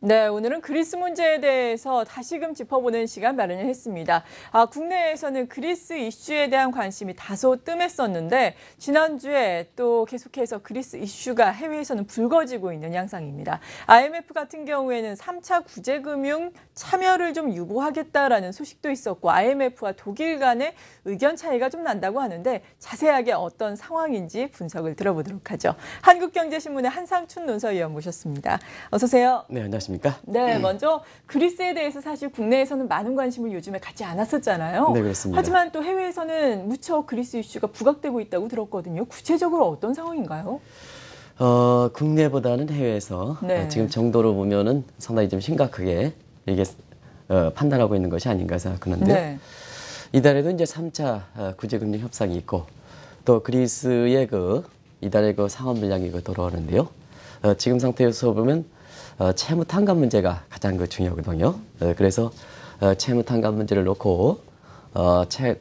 네, 오늘은 그리스 문제에 대해서 다시금 짚어보는 시간 마련을 했습니다. 국내에서는 그리스 이슈에 대한 관심이 다소 뜸했었는데 지난주에 또 계속해서 그리스 이슈가 해외에서는 불거지고 있는 양상입니다. IMF 같은 경우에는 3차 구제금융 참여를 좀 유보하겠다라는 소식도 있었고 IMF와 독일 간의 의견 차이가 좀 난다고 하는데 자세하게 어떤 상황인지 분석을 들어보도록 하죠. 한국경제신문의 한상춘 논설위원 모셨습니다. 어서 오세요. 네, 안녕하십니까? 네, 먼저 그리스에 대해서 사실 국내에서는 많은 관심을 요즘에 갖지 않았었잖아요. 네, 그렇습니다. 하지만 또 해외에서는 무척 그리스 이슈가 부각되고 있다고 들었거든요. 구체적으로 어떤 상황인가요? 국내보다는 해외에서 네. 지금 정도로 보면은 상당히 좀 심각하게 이게 판단하고 있는 것이 아닌가 생각하는데 네. 이달에도 이제 3차 구제금융 협상이 있고 또 그리스의 이달에 상환 물량이 돌아오는데요. 지금 상태에서 보면 채무 탕감 문제가 가장 중요하거든요. 그래서 채무 탕감 문제를 놓고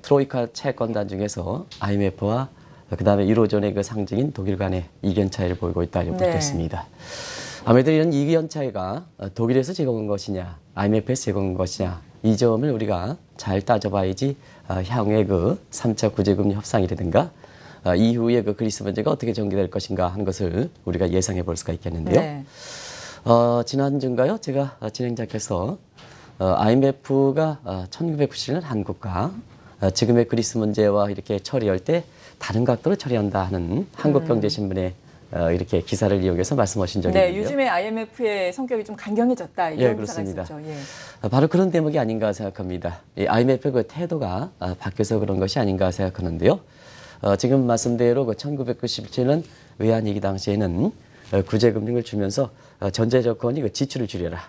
트로이카 채권단 중에서 IMF와 그다음에 유로존의 상징인 독일 간의 이견 차이를 보이고 있다 이렇게 보겠습니다. 아무래도 이런 이견 차이가 독일에서 제공한 것이냐, IMF에서 제공한 것이냐 이 점을 우리가 잘 따져봐야지 향후의 3차 구제금융 협상이라든가 이후에 그리스 문제가 어떻게 전개될 것인가 하는 것을 우리가 예상해 볼 수가 있겠는데요. 네. 지난주인가요? 제가 진행자께서 IMF가 1997년 한국과 지금의 그리스 문제와 이렇게 처리할 때 다른 각도로 처리한다 하는 한국경제신문의 이렇게 기사를 이용해서 말씀하신 적이 있는데요. 네, 요즘에 IMF의 성격이 좀 강경해졌다. 이런 예, 그렇습니다. 기사가 있었죠. 예. 바로 그런 대목이 아닌가 생각합니다. IMF의 태도가 바뀌어서 그런 것이 아닌가 생각하는데요. 지금 말씀대로 1997년 외환위기 당시에는 구제금융을 주면서 전제 조건이 지출을 줄여라,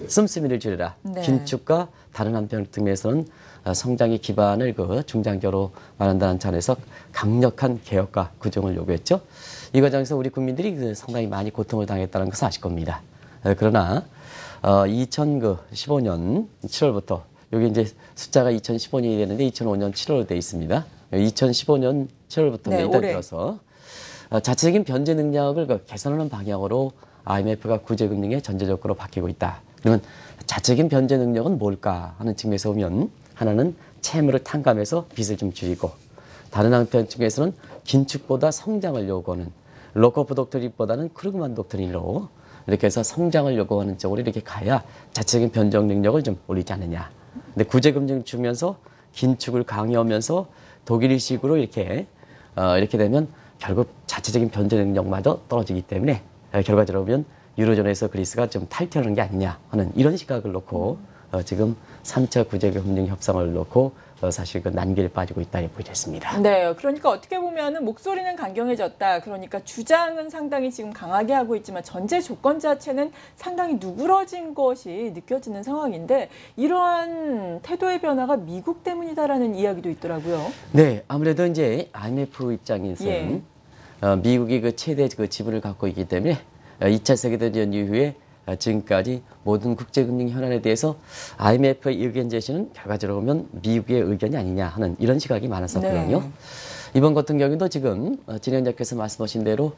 씀씀이를 줄여라, 네. 긴축과 다른 한편 등에서는 성장의 기반을 중장기로 마련한다는 차원에서 강력한 개혁과 구정을 요구했죠. 이 과정에서 우리 국민들이 상당히 많이 고통을 당했다는 것을 아실 겁니다. 그러나 2015년 7월부터 여기 이제 숫자가 2015년이 되는데 2005년 7월로 되어 있습니다. 2015년 7월부터 네, 이달 올해. 들어서 자체적인 변제 능력을 개선하는 방향으로 IMF가 구제금융의 전제 조건으로 바뀌고 있다. 그러면 자체적인 변제 능력은 뭘까 하는 측면에서 보면 하나는 채무를 탕감해서 빚을 좀 줄이고 다른 한편 측에서는 긴축보다 성장을 요구하는 로커프 독트린보다는 크루그만 독트린으로 이렇게 해서 성장을 요구하는 쪽으로 이렇게 가야 자체적인 변정 능력을 좀 올리지 않느냐. 근데 구제금융 주면서 긴축을 강요하면서 독일식으로 이렇게 되면 결국 자체적인 변제 능력마저 떨어지기 때문에 결과적으로 보면 유로존에서 그리스가 좀 탈퇴하는 게 아니냐 하는 이런 시각을 놓고 지금 3차 구제금융 협상을 놓고 사실 난기를 빠지고 있다 이렇게 보겠습니다. 네, 그러니까 어떻게 보면은 목소리는 강경해졌다. 그러니까 주장은 상당히 지금 강하게 하고 있지만 전제 조건 자체는 상당히 누그러진 것이 느껴지는 상황인데 이러한 태도의 변화가 미국 때문이다라는 이야기도 있더라고요. 네, 아무래도 이제 IMF 입장에서는 미국이 최대 지분을 갖고 있기 때문에 2차 세계대전 이후에 지금까지 모든 국제금융 현안에 대해서 IMF의 의견 제시는 결과적으로 보면 미국의 의견이 아니냐 하는 이런 시각이 많았었거든요. 네. 이번 같은 경우도 지금 진행자께서 말씀하신 대로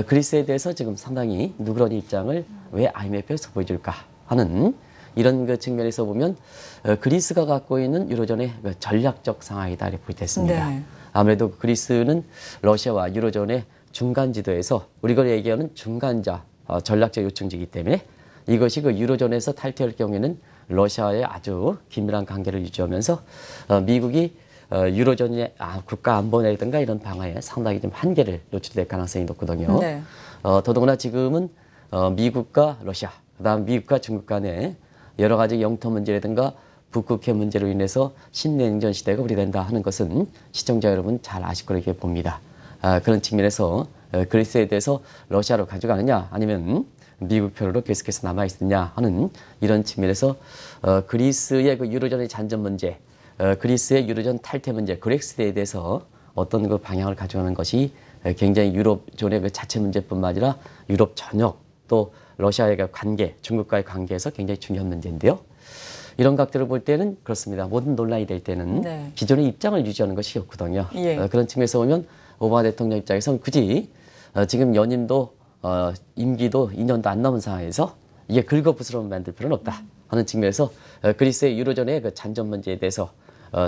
그리스에 대해서 지금 상당히 누그러진 입장을 왜 IMF에서 보여줄까 하는 이런 측면에서 보면 그리스가 갖고 있는 유로존의 전략적 상황이다 이렇게 보겠습니다. 네. 아무래도 그리스는 러시아와 유로존의 중간지도에서 우리가 얘기하는 중간자 전략적 요충지이기 때문에 이것이 유로존에서 탈퇴할 경우에는 러시아와의 아주 긴밀한 관계를 유지하면서 미국이 유로존의 국가 안보라든가 이런 방어에 상당히 좀 한계를 노출될 가능성이 높거든요. 네. 더더구나 지금은 미국과 러시아, 그다음 미국과 중국 간의 여러 가지 영토 문제라든가 북극해 문제로 인해서 신냉전 시대가 우리된다 하는 것은 시청자 여러분 잘 아실 거라고 봅니다. 그런 측면에서 그리스에 대해서 러시아로 가져가느냐 아니면 미국 편으로 계속해서 남아있느냐 하는 이런 측면에서 그리스의 유로존의 잔존 문제, 그리스의 유로존 탈퇴 문제, 그렉시트에 대해서 어떤 방향을 가져가는 것이 굉장히 유럽존의 자체 문제뿐만 아니라 유럽 전역 또 러시아의 관계, 중국과의 관계에서 굉장히 중요한 문제인데요. 이런 각도로 볼 때는 그렇습니다. 모든 논란이 될 때는 기존의 입장을 유지하는 것이 좋거든요. 그런 측면에서 보면 오바마 대통령 입장에서는 굳이 지금 연임도 임기도 2년도 안 남은 상황에서 이게 긁어부스럼 만들 필요는 없다 하는 측면에서 그리스의 유로존의 그 잔존 문제에 대해서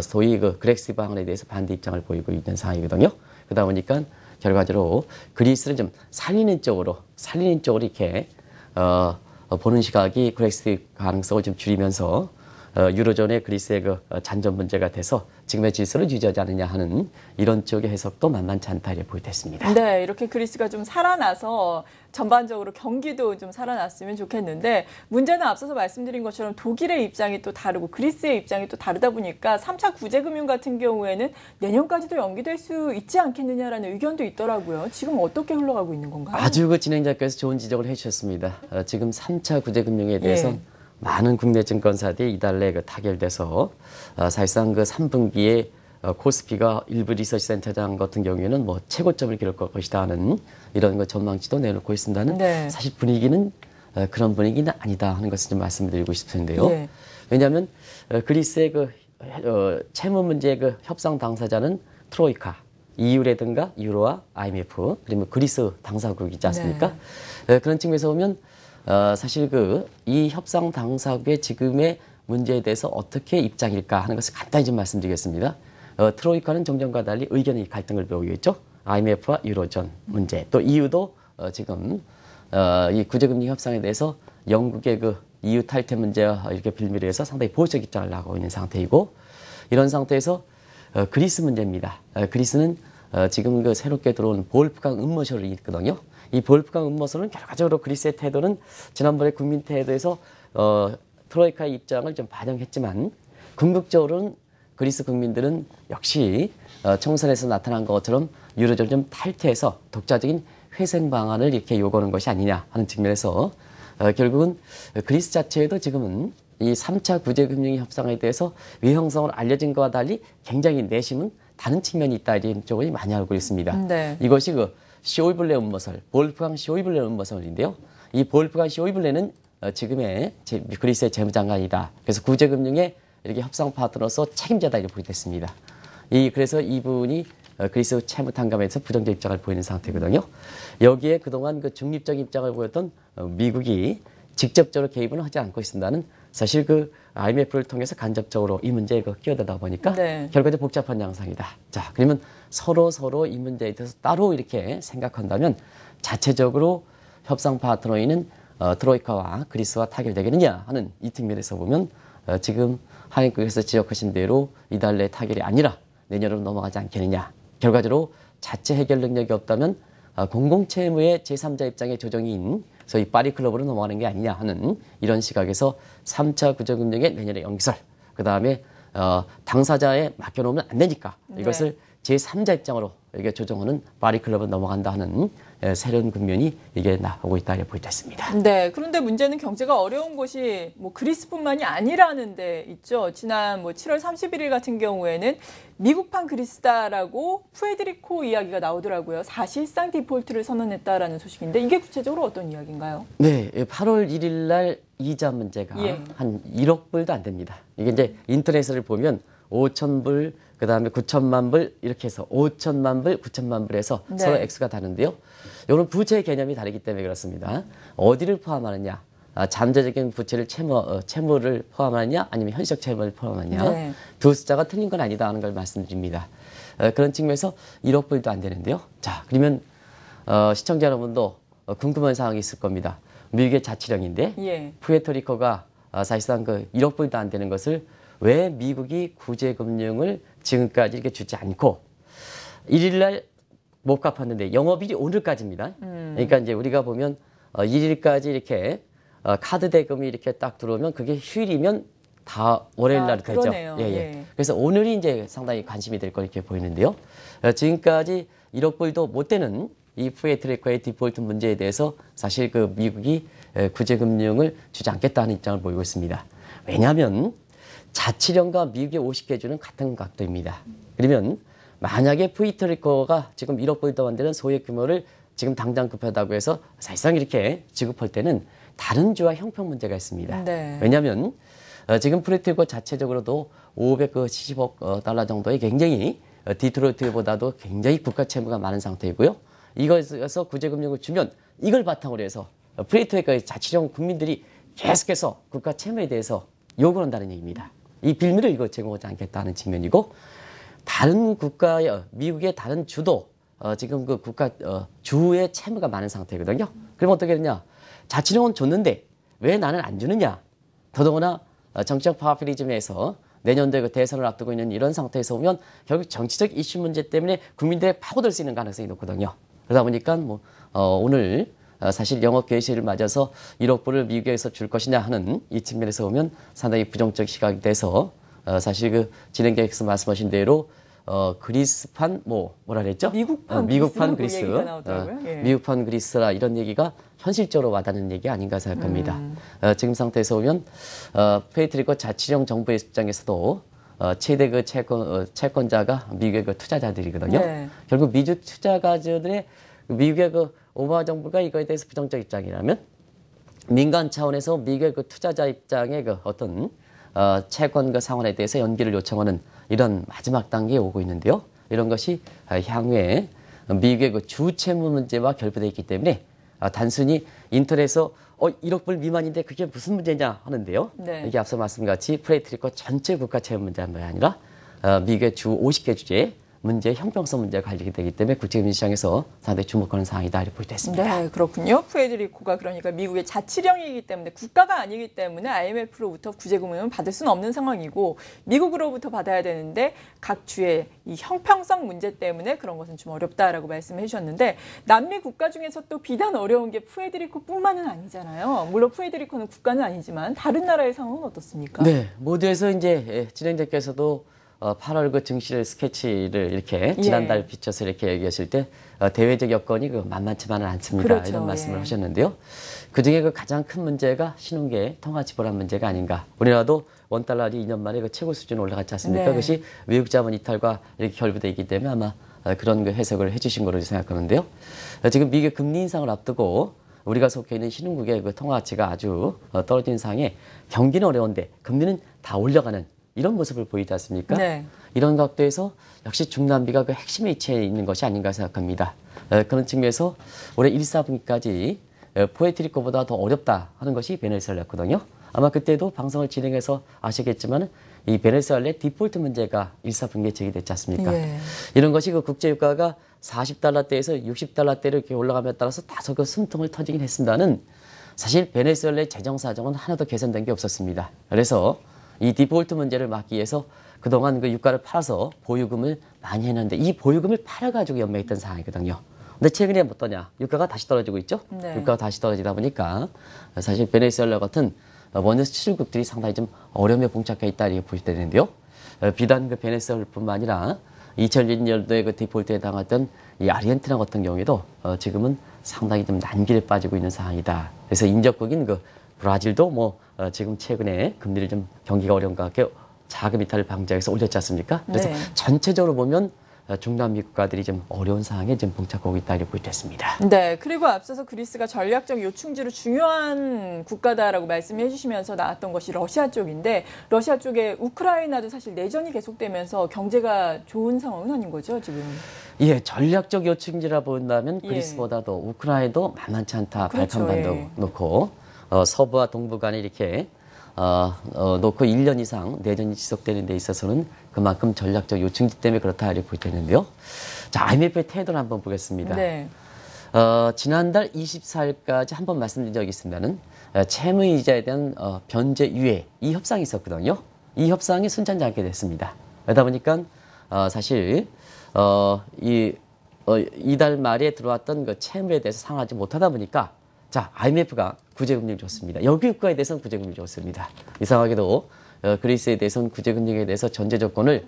소위 그 그렉스 방안에 대해서 반대 입장을 보이고 있는 상황이거든요. 그러다 보니까 결과적으로 그리스를 좀 살리는 쪽으로 이렇게 보는 시각이 그렉스 가능성을 좀 줄이면서 유로존의 그리스의 그 잔존 문제가 돼서 지금의 질서를 유지하지 않느냐 하는 이런 쪽의 해석도 만만치 않다 이렇게 보여졌습니다. 네, 이렇게 그리스가 좀 살아나서 전반적으로 경기도 좀 살아났으면 좋겠는데 문제는 앞서서 말씀드린 것처럼 독일의 입장이 또 다르고 그리스의 입장이 또 다르다 보니까 3차 구제금융 같은 경우에는 내년까지도 연기될 수 있지 않겠느냐라는 의견도 있더라고요. 지금 어떻게 흘러가고 있는 건가요? 아주 그 진행자께서 좋은 지적을 해주셨습니다. 지금 3차 구제금융에 대해서 많은 국내 증권사들이 이달 내에 타결돼서 사실상 그 3분기에 코스피가 일부 리서치 센터장 같은 경우에는 뭐 최고점을 기록할 것이다 하는 이런 거 전망치도 내놓고 있습니다는 네. 사실 분위기는 그런 분위기는 아니다 하는 것을 좀 말씀드리고 싶은데요. 네. 왜냐하면 그리스의 그 채무 문제의 그 협상 당사자는 트로이카, EU라든가 유로와 IMF 그리고 그리스 당사국이지 않습니까? 그런 측면에서 보면 사실 이 협상 당사국의 지금의 문제에 대해서 어떻게 입장일까 하는 것을 간단히 좀 말씀드리겠습니다. 트로이카는 정전과 달리 의견의 갈등을 보이고 있죠. IMF와 유로존 문제, 또 EU도 지금 이 구제금융 협상에 대해서 영국의 그 EU 탈퇴 문제와 이렇게 빌미를 해서 상당히 보수적 입장을 나가고 있는 상태이고 이런 상태에서 그리스 문제입니다. 그리스는 지금 그 새롭게 들어온 볼프강 음모설이 있거든요. 이 볼프강 음모설은 결과적으로 그리스의 태도는 지난번에 국민 태도에서 트로이카의 입장을 좀 반영했지만 궁극적으로는 그리스 국민들은 역시 총선에서 나타난 것처럼 유로존을 좀 탈퇴해서 독자적인 회생 방안을 이렇게 요구하는 것이 아니냐 하는 측면에서 결국은 그리스 자체에도 지금은 이 3차 구제금융 협상에 대해서 위험성을 알려진 것과 달리 굉장히 내심은 다른 측면이 있다 이런 쪽을 많이 알고 있습니다. 네. 이것이 그 쇼이블레 음모설, 볼프강 쇼이블레 음모설인데요. 이 볼프강 쇼이블레는 지금의 그리스의 재무장관이다. 그래서 구제금융의 이렇게 협상 파트너로서 책임자다 이렇게 보게 됐습니다. 그래서 이분이 그리스 채무 탕감에서 부정적 입장을 보이는 상태거든요. 여기에 그동안 그 중립적 입장을 보였던 미국이 직접적으로 개입은 하지 않고 있습니다는 사실 그 IMF를 통해서 간접적으로 이 문제에 끼어들다 보니까 결과적으로 복잡한 양상이다. 자, 그러면 서로 이 문제에 대해서 따로 이렇게 생각한다면 자체적으로 협상 파트너인 트로이카와 그리스와 타결되겠느냐 하는 이 측면에서 보면 지금 하인국에서 지적하신 대로 이달 내 타결이 아니라 내년으로 넘어가지 않겠느냐. 결과적으로 자체 해결 능력이 없다면 공공채무의 제3자 입장의 조정인 소위 파리클럽으로 넘어가는 게 아니냐 하는 이런 시각에서 3차 구제금융의 내년의 연기설, 그 다음에 당사자에 맡겨놓으면 안 되니까 이것을 제3자 입장으로 이게 조정하는 파리클럽으로 넘어간다 하는 새로운 국면이 이게 나오고 있다 이렇게 보여졌습니다. 네, 그런데 문제는 경제가 어려운 곳이 뭐 그리스뿐만이 아니라는 데 있죠. 지난 7월 31일 같은 경우에는 미국판 그리스다라고 푸에드리코 이야기가 나오더라고요. 사실상 디폴트를 선언했다라는 소식인데 이게 구체적으로 어떤 이야기인가요? 네, 8월 1일 날 이자 문제가 한 1억 불도 안 됩니다. 이게 이제 인터넷을 보면 5천 불, 그 다음에 9천만 불 이렇게 해서 5천만 불, 9천만 불에서 서로 액수가 다른데요. 이런 부채 개념이 다르기 때문에 그렇습니다. 어디를 포함하느냐? 잠재적인 부채를 채무를 포함하느냐? 아니면 현실적 채무를 포함하느냐? 두 숫자가 틀린 건 아니다 하는 걸 말씀드립니다. 그런 측면에서 1억 불도 안 되는데요. 자, 그러면 시청자 여러분도 궁금한 사항이 있을 겁니다. 미국의 자치령인데 푸에르토리코가 사실상 그 1억 불도 안 되는 것을 왜 미국이 구제금융을 지금까지 이렇게 주지 않고 1일 날 못 갚았는데 영업일이 오늘까지입니다. 그러니까 이제 우리가 보면 1일까지 이렇게 카드 대금이 이렇게 딱 들어오면 그게 휴일이면 다 월요일 날 되죠. 그러네요. 그래서 오늘이 이제 상당히 관심이 될 거 이렇게 보이는데요. 지금까지 1억 불도 못 되는 이 푸에르토리코의 디폴트 문제에 대해서 사실 그 미국이 구제금융을 주지 않겠다는 입장을 보이고 있습니다. 왜냐하면 자치령과 미국의 50개주는 같은 각도입니다. 그러면 만약에 푸에르토리코가 지금 1억 불도 안 되는 소액 규모를 지금 당장 급하다고 해서 사실상 이렇게 지급할 때는 다른 주와 형평 문제가 있습니다. 왜냐하면 지금 푸에르토리코 자체적으로도 570억 달러 정도의 굉장히 디트로이트보다도 굉장히 국가 채무가 많은 상태이고요. 이것에서 구제금융을 주면 이걸 바탕으로 해서 프레이토의 그 자치령 국민들이 계속해서 국가 채무에 대해서 요구를 한다는 얘기입니다. 이 빌미를 이거 제공하지 않겠다는 측면이고, 다른 국가의 미국의 다른 주도 지금 그 국가 주의 채무가 많은 상태거든요. 그럼 어떻게 되냐? 자치령은 줬는데 왜 나는 안 주느냐? 더더구나 정치적 파워필리즘에서 내년도에 그 대선을 앞두고 있는 이런 상태에서 보면 결국 정치적 이슈 문제 때문에 국민들의 파고들 수 있는 가능성이 높거든요. 그러다 보니까 오늘 사실 영업 개시를 맞아서 1억 불을 미국에서 줄 것이냐 하는 이 측면에서 보면 상당히 부정적 시각이 돼서 사실 그 진행자께서 말씀하신 대로 그리스판 뭐라 그랬죠? 미국판 그리스, 얘기가 나오더라고요. 예. 미국판 그리스라 이런 얘기가 현실적으로 와닿는 얘기 아닌가 생각합니다. 지금 상태에서 보면 페이트리코 자치령 정부의 입장에서도 최대 그 채권자가 미국의 그 투자자들이거든요. 네. 결국 미주 투자가들의 미국의 그 오바마 정부가 이거에 대해서 부정적 입장이라면 민간 차원에서 미국의 그 투자자 입장의 그 어떤 채권 그 상환에 대해서 연기를 요청하는 이런 마지막 단계에 오고 있는데요. 이런 것이 향후에 미국의 그 주채무 문제와 결부되어 있기 때문에 단순히 인터넷에서 1억 불 미만인데 그게 무슨 문제냐 하는데요. 네. 이게 앞서 말씀같이 프레이트리코 전체 국가 채무 문제가 아니라 미국의 주 50개 주제의 문제, 형평성 문제가 관리가 되기 때문에 국제금융 시장에서 상당히 주목하는 사항이다 이렇게 볼 때 있습니다. 네, 그렇군요. 푸에르리코가 그러니까 미국의 자치령이기 때문에 국가가 아니기 때문에 IMF로부터 구제금융을 받을 수는 없는 상황이고 미국으로부터 받아야 되는데 각 주의 이 형평성 문제 때문에 그런 것은 좀 어렵다라고 말씀해 주셨는데 남미 국가 중에서 또 비단 어려운 게 푸에르리코뿐만은 아니잖아요. 물론 푸에르리코는 국가는 아니지만 다른 나라의 상황은 어떻습니까? 네, 모두에서 이제 진행자께서도 8월 그 증시를 스케치를 이렇게 지난달 비춰서 이렇게 얘기하실 때 대외적 여건이 그 만만치만은 않습니다. 그렇죠. 이런 말씀을 하셨는데요. 그 중에 그 가장 큰 문제가 신흥계 통화 지불한 문제가 아닌가. 우리나라도 원달러이 2년 만에 그 최고 수준 올라갔지 않습니까? 네. 그것이 외국 자본 이탈과 이렇게 결부되어 있기 때문에 아마 그런 그 해석을 해주신 거로 생각하는데요. 지금 미국의 금리 인상을 앞두고 우리가 속해 있는 신흥국의 그 통화 가치가 아주 떨어진 상황에 경기는 어려운데 금리는 다 올려가는 이런 모습을 보이지 않습니까? 네. 이런 각도에서 역시 중남미가 그 핵심에 위치해 있는 것이 아닌가 생각합니다. 그런 측면에서 올해 1, 4분기까지 푸에르토리코보다 더 어렵다 하는 것이 베네수엘라였거든요. 아마 그때도 방송을 진행해서 아시겠지만 이 베네수엘라의 디폴트 문제가 1, 4분기에 제기됐지 않습니까? 예. 이런 것이 그 국제유가가 40달러대에서 60달러대로 이렇게 올라감에 따라서 다소 그 숨통을 터지긴 했습니다는 사실 베네수엘라의 재정 사정은 하나도 개선된 게 없었습니다. 그래서 이 디폴트 문제를 막기 위해서 그동안 그 유가를 팔아서 보유금을 많이 했는데 이 보유금을 팔아가지고 연매했던 상황이거든요. 근데 최근에 어떠냐? 유가가 다시 떨어지고 있죠? 네. 유가가 다시 떨어지다 보니까 사실 베네수엘라 같은 원유 수출국들이 상당히 좀 어려움에 봉착해 있다 이렇게 볼 때는데요. 비단 그 베네수엘뿐만 아니라 2002년도에 그 디폴트에 당했던 이 아르헨티나 같은 경우에도 지금은 상당히 좀 난길에 빠지고 있는 상황이다. 그래서 인접국인 그 브라질도 지금 최근에 금리를 좀 경기가 어려운 것 같게 자금 이탈을 방지하기 위해서 올렸지 않습니까? 그래서 네. 전체적으로 보면 중남미 국가들이 좀 어려운 상황에 지금 봉착하고 있다 이렇게 보였습니다. 네, 그리고 앞서서 그리스가 전략적 요충지로 중요한 국가다라고 말씀해 주시면서 나왔던 것이 러시아 쪽인데 러시아 쪽에 우크라이나도 사실 내전이 계속되면서 경제가 좋은 상황은 아닌 거죠, 지금? 예, 전략적 요충지라 본다면 그리스보다도 우크라이나도 만만치 않다. 그렇죠, 발칸반도 놓고 서부와 동부 간에 이렇게 놓고 1년 이상 내전이 지속되는 데 있어서는 그만큼 전략적 요충지 때문에 그렇다 이렇게 볼 때는데요. 자, IMF의 태도를 한번 보겠습니다. 네. 지난달 24일까지 한번 말씀드린 적이 있습니다는 채무이자에 대한 변제 유예 이 협상이 있었거든요. 이 협상이 순탄치 않게 됐습니다. 그러다 보니까 사실 이달 말에 들어왔던 그 채무에 대해서 상환하지 못하다 보니까 자, IMF가 구제금융을 줬습니다. 여기 국가에 대해서는 구제금융을 줬습니다. 이상하게도 그리스에 대해서는 구제금융에 대해서 전제 조건을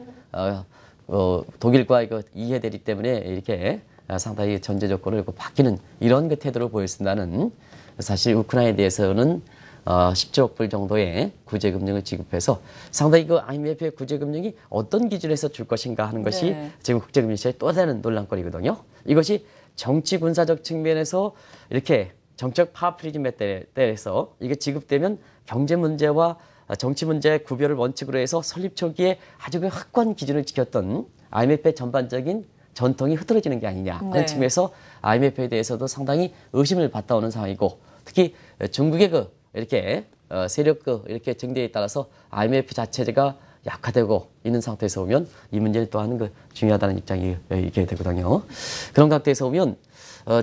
독일과 이거 이해되기 때문에 이렇게 상당히 전제 조건을 바뀌는 이런 그 태도를 보였습니다는 사실 우크라이나에 대해서는 17억 불 정도의 구제금융을 지급해서 상당히 그 IMF의 구제금융이 어떤 기준에서 줄 것인가 하는 것이 네. 지금 국제금융시장의 또 다른 논란거리거든요. 이것이 정치 군사적 측면에서 이렇게 정책 파워프리즘에 대해서 이게 지급되면 경제 문제와 정치 문제의 구별을 원칙으로 해서 설립 초기에 아주 그 확고한 기준을 지켰던 IMF의 전반적인 전통이 흐트러지는 게 아니냐 하는 네. 측면에서 IMF에 대해서도 상당히 의심을 받아오는 상황이고 특히 중국의 이렇게 세력 이렇게 증대에 따라서 IMF 자체가 약화되고 있는 상태에서 보면 이 문제는 또한 중요하다는 입장이 이게 되거든요. 그런 각도에서 보면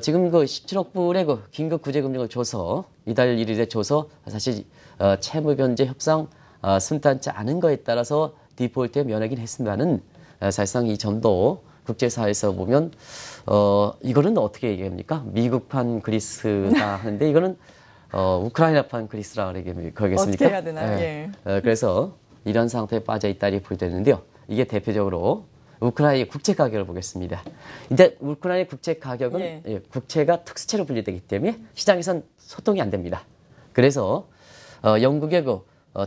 지금 17억 불의 긴급 구제금융을 줘서 이달 1일에 줘서 사실 채무 변제 협상 순탄치 않은 거에 따라서 디폴트에 면하긴 했습니다는 사실상 이 점도 국제사회에서 보면 이거는 어떻게 얘기합니까? 미국판 그리스다 하는데 이거는 우크라이나판 그리스라 그러겠습니까? 어떻게 해야 되나요? 예. 그래서 이런 상태에 빠져 있다니 보여되는데요. 이게 대표적으로 우크라이나 국채 가격을 보겠습니다. 이제 우크라이나 국채 가격은 국채가 특수채로 분류되기 때문에 시장에선 소통이 안 됩니다. 그래서 영국의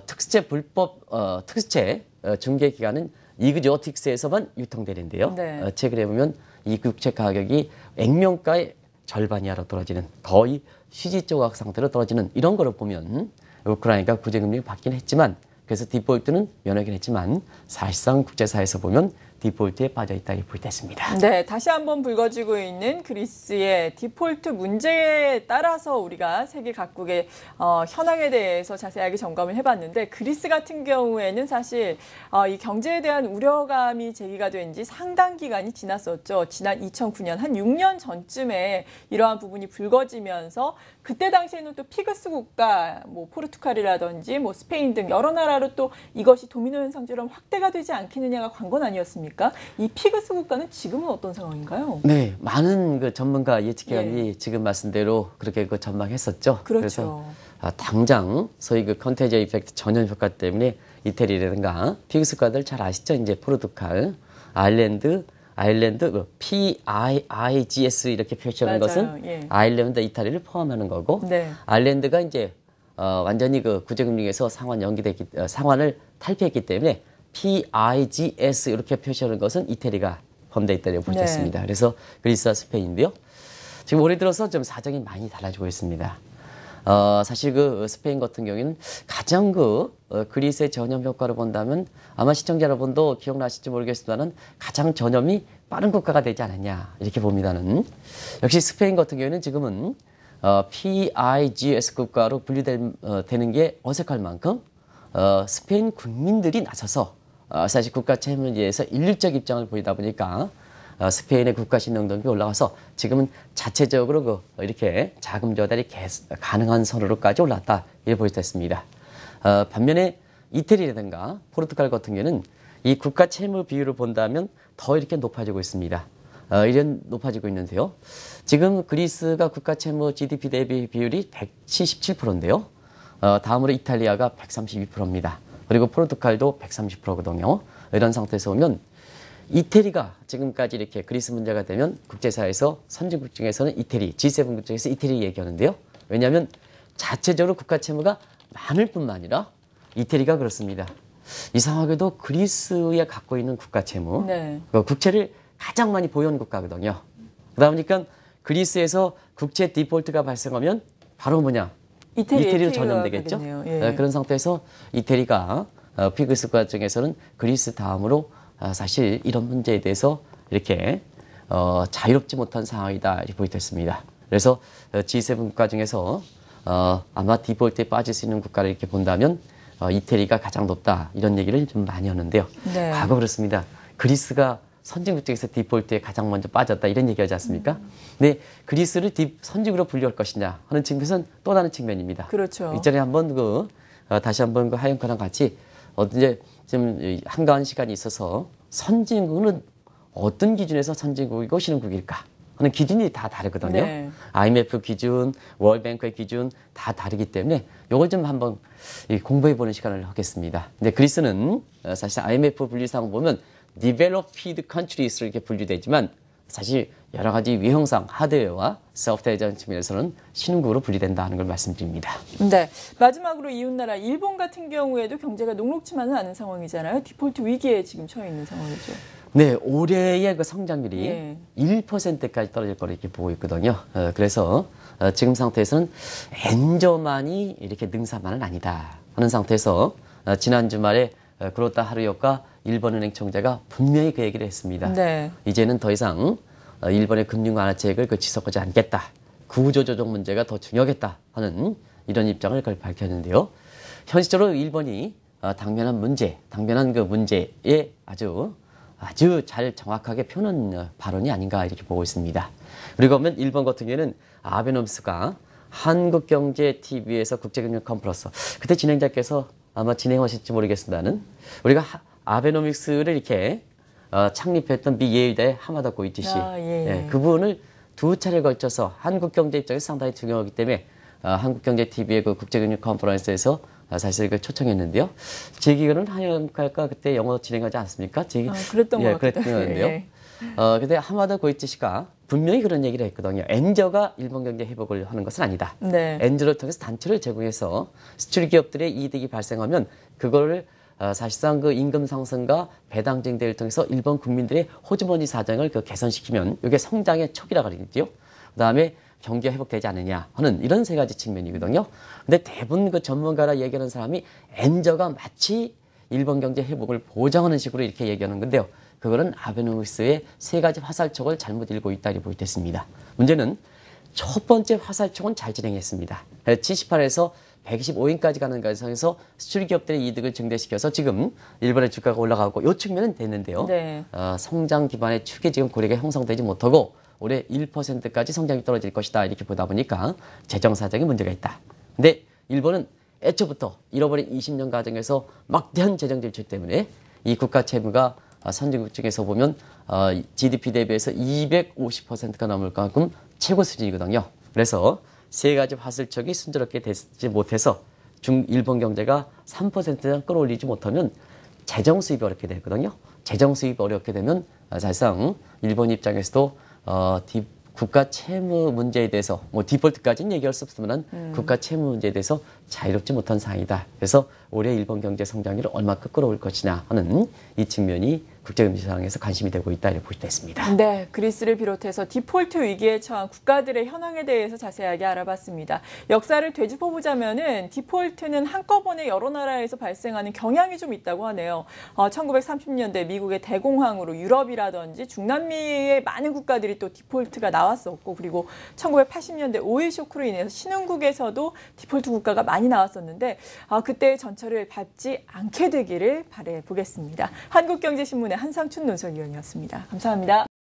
특수채 불법 특수채 중개 기관은 이그조틱스에서만 유통되는데요. 네. 최근에 보면 이 국채 가격이 액면가의 절반 이하로 떨어지는 거의 휴지 조각 상태로 떨어지는 이런 거를 보면 우크라이나가 구제금융을 받긴 했지만 그래서 디폴트는 면하긴 했지만 사실상 국제사회에서 보면 디폴트에 빠져있다고 보여졌습니다. 네, 다시 한번 불거지고 있는 그리스의 디폴트 문제에 따라서 우리가 세계 각국의 현황에 대해서 자세하게 점검을 해봤는데 그리스 같은 경우에는 사실 이 경제에 대한 우려감이 제기가 된 지 상당 기간이 지났었죠. 지난 2009년 한 6년 전쯤에 이러한 부분이 불거지면서 그때 당시에는 또 피그스 국가, 뭐 포르투갈이라든지 뭐 스페인 등 여러 나라로 또 이것이 도미노 현상처럼 확대가 되지 않겠느냐가 관건 아니었습니까? 이 피그스 국가는 지금은 어떤 상황인가요? 네, 많은 전문가 예측기관이 지금 말씀대로 그렇게 전망했었죠. 그렇죠. 그래서 당장 소위 컨테이저 이펙트 전염 효과 때문에 이태리라든가 피그스 국가들 잘 아시죠? 이제 포르투갈, 아일랜드 PIGS 이렇게 표시하는 것은 아일랜드, 이탈리아를 포함하는 거고 아일랜드가 이제 완전히 구제금융에서 상환을 탈피했기 때문에 PIGS 이렇게 표시하는 것은 이태리가 포함되어 있다고 볼 수 있습니다. 그래서 그리스와 스페인인데요. 지금 올해 들어서 좀 사정이 많이 달라지고 있습니다. 사실 스페인 같은 경우에는 가장 그리스의 전염 효과를 본다면 아마 시청자 여러분도 기억나실지 모르겠습니다만 가장 전염이 빠른 국가가 되지 않았냐 이렇게 봅니다는. 역시 스페인 같은 경우에는 지금은 PIGS 국가로 분류되는 게 어색할 만큼 스페인 국민들이 나서서 사실 국가 채무에 대해서 일률적 입장을 보이다 보니까 스페인의 국가 신용등급이 올라가서 지금은 자체적으로 이렇게 자금 조달이 가능한 선으로까지 올랐다 이렇게 보여졌습니다. 반면에 이태리라든가 포르투갈 같은 경우는 이 국가 채무 비율을 본다면 더 이렇게 높아지고 있습니다. 이런 높아지고 있는데요. 지금 그리스가 국가 채무 GDP 대비 비율이 177%인데요. 다음으로 이탈리아가 132%입니다. 그리고 포르투갈도 130%거든요. 이런 상태에서 보면 이태리가 지금까지 이렇게 그리스 문제가 되면 국제사회에서 선진국 중에서는 이태리, G7국 중에서 이태리 얘기하는데요. 왜냐하면 자체적으로 국가 채무가 많을 뿐만 아니라 이태리가 그렇습니다. 이상하게도 그리스에 갖고 있는 국가 채무, 국채를 가장 많이 보유한 국가거든요. 그러다 보니까 그리스에서 국채 디폴트가 발생하면 바로 이태리로 전염되겠죠. 그런 상태에서 이태리가 피그스 국가 중에서는 그리스 다음으로 사실 이런 문제에 대해서 이렇게 자유롭지 못한 상황이다 이렇게 보여졌습니다. 그래서 G7 국가 중에서 아마 디폴트에 빠질 수 있는 국가를 이렇게 본다면 이태리가 가장 높다 이런 얘기를 좀 많이 하는데요. 과거 그렇습니다. 그리스가 선진국 중에서 디폴트에 가장 먼저 빠졌다 이런 얘기하지 않습니까? 근데 그리스를 선진국으로 분류할 것이냐 하는 측면에서는 또 다른 측면입니다. 그렇죠. 이전에 한번 다시 한번 하영카랑 같이 이제 좀 한가한 시간이 있어서 선진국은 어떤 기준에서 선진국이고 신흥국일까 하는 기준이 다 다르거든요. IMF 기준, 월뱅크의 기준 다 다르기 때문에 이걸 좀 한번 공부해보는 시간을 하겠습니다. 근데 그리스는 사실 IMF 분류상 보면 Developed Countries로 이렇게 분류되지만 사실 여러 가지 위험상 하드웨어와 소프트웨어 측면에서는 신흥국으로 분류된다는 걸 말씀드립니다. 네, 마지막으로 이웃나라 일본 같은 경우에도 경제가 녹록치만은 않은 상황이잖아요. 디폴트 위기에 지금 처해 있는 상황이죠. 네, 올해의 성장률이 1%까지 떨어질 거로 이렇게 보고 있거든요. 그래서 지금 상태에서는 엔저만이 이렇게 능사만은 아니다 하는 상태에서 지난 주말에 그로타 하루오카 일본은행 총재가 분명히 그 얘기를 했습니다. 이제는 더 이상 일본의 금융 완화 계획을 지속하지 않겠다. 구조조정 문제가 더 중요하겠다 하는 이런 입장을 밝혔는데요. 현실적으로 일본이 당면한 그 문제에 아주 잘 정확하게 표현한 발언이 아닌가 이렇게 보고 있습니다. 그리고 보면 일본 같은 경우에는 아베노미스가 한국경제TV에서 국제금융 컨퍼런스 그때 진행자께서 아마 진행하실지 모르겠습니다는 우리가 아베노믹스를 이렇게 창립했던 미 예의대 하마다 고이치 씨 예, 그분을 두 차례 걸쳐서 한국 경제 입장에서 상당히 중요하기 때문에 한국경제TV의 그 국제금융 컨퍼런스에서 사실 그 초청했는데요. 제 기억은 하영칼까 그때 영어 진행하지 않습니까? 그랬던 것 같아요. 그랬는데요. 예. 근데 하마다 고이치 씨가 분명히 그런 얘기를 했거든요. 엔저가 일본 경제 회복을 하는 것은 아니다. 네. 엔저를 통해서 단체를 제공해서 수출 기업들의 이득이 발생하면 그거를 사실상 그 임금 상승과 배당 증대를 통해서 일본 국민들의 호주머니 사정을 개선시키면 이게 성장의 촉이라고 그러죠. 그다음에 경기가 회복되지 않느냐 하는 이런 세 가지 측면이거든요. 근데 대부분 그 전문가라 얘기하는 사람이 엔저가 마치 일본 경제 회복을 보장하는 식으로 이렇게 얘기하는 건데요. 그거는 아베노믹스의 세 가지 화살촉을 잘못 읽고 있다 이렇게 보겠습니다. 문제는 첫 번째 화살촉은 잘 진행했습니다. 78에서 125인까지 가는 과정에서 수출 기업들의 이득을 증대시켜서 지금 일본의 주가가 올라가고 이 측면은 됐는데요. 네. 성장 기반의 축이 지금 고리가 형성되지 못하고 올해 1%까지 성장이 떨어질 것이다 이렇게 보다 보니까 재정 사정에 문제가 있다. 근데 일본은 애초부터 잃어버린 20년 과정에서 막대한 재정 질출 때문에 이 국가 채무가 선진국 중에서 보면 GDP 대비해서 250%가 넘을 만큼 최고 수준이거든요. 그래서 세 가지 화살촉이 순조롭게 되지 못해서 일본 경제가 3%를 끌어올리지 못하면 재정 수입이 어렵게 되거든요. 재정 수입이 어렵게 되면 사실상 일본 입장에서도 국가 채무 문제에 대해서 디폴트까지는 얘기할 수 없지만 국가 채무 문제에 대해서 자유롭지 못한 상황이다. 그래서 올해 일본 경제 성장률을 얼마큼 끌어올 것이냐 하는 이 측면이 국제금융 시장에서 관심이 되고 있다 이렇게 볼 수 있습니다. 네, 그리스를 비롯해서 디폴트 위기에 처한 국가들의 현황에 대해서 자세하게 알아봤습니다. 역사를 되짚어보자면은 디폴트는 한꺼번에 여러 나라에서 발생하는 경향이 좀 있다고 하네요. 1930년대 미국의 대공황으로 유럽이라든지 중남미의 많은 국가들이 또 디폴트가 나왔었고, 그리고 1980년대 오일 쇼크로 인해서 신흥국에서도 디폴트 국가가 많이 나왔었는데 그때의 전철을 밟지 않게 되기를 바라보겠습니다. 한국경제신문의 한상춘 논설위원이었습니다. 감사합니다.